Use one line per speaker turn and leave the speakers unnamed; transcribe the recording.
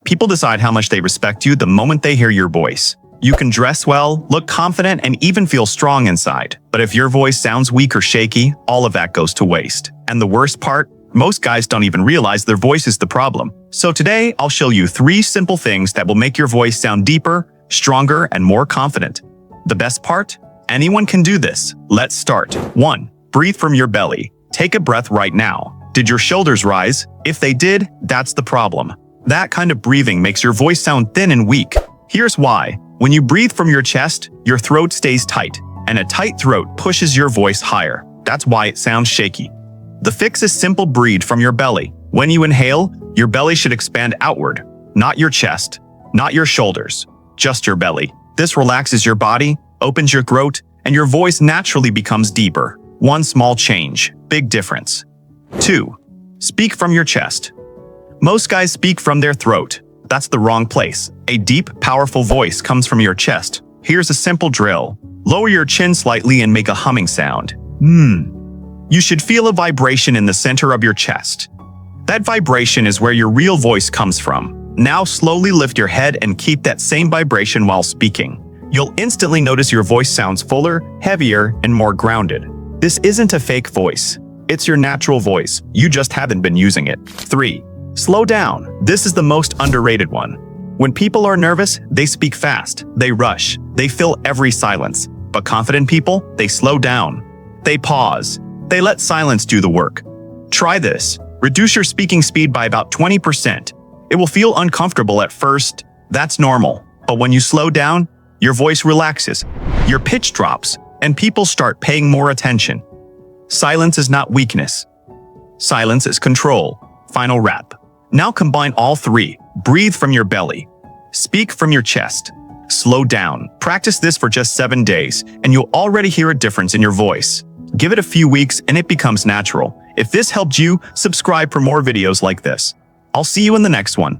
People decide how much they respect you the moment they hear your voice. You can dress well, look confident, and even feel strong inside. But if your voice sounds weak or shaky, all of that goes to waste. And the worst part? Most guys don't even realize their voice is the problem. So today, I'll show you 3 simple things that will make your voice sound deeper, stronger, and more confident. The best part? Anyone can do this. Let's start. 1. Breathe from your belly. Take a breath right now. Did your shoulders rise? If they did, that's the problem. That kind of breathing makes your voice sound thin and weak. Here's why. When you breathe from your chest, your throat stays tight, and a tight throat pushes your voice higher. That's why it sounds shaky. The fix is simple: breathe from your belly. When you inhale, your belly should expand outward, not your chest, not your shoulders, just your belly. This relaxes your body, opens your throat, and your voice naturally becomes deeper. One small change, big difference. 2. Speak from your chest. Most guys speak from their throat. That's the wrong place. A deep, powerful voice comes from your chest. Here's a simple drill. Lower your chin slightly and make a humming sound. You should feel a vibration in the center of your chest. That vibration is where your real voice comes from. Now slowly lift your head and keep that same vibration while speaking. You'll instantly notice your voice sounds fuller, heavier, and more grounded. This isn't a fake voice. It's your natural voice. You just haven't been using it. 3. Slow down. This is the most underrated one. When people are nervous, they speak fast, they rush, they fill every silence. But confident people, they slow down. They pause. They let silence do the work. Try this. Reduce your speaking speed by about 20%. It will feel uncomfortable at first. That's normal. But when you slow down, your voice relaxes, your pitch drops, and people start paying more attention. Silence is not weakness. Silence is control. Final wrap. Now combine all 3. Breathe from your belly. Speak from your chest. Slow down. Practice this for just 7 days, and you'll already hear a difference in your voice. Give it a few weeks and it becomes natural. If this helped you, subscribe for more videos like this. I'll see you in the next one.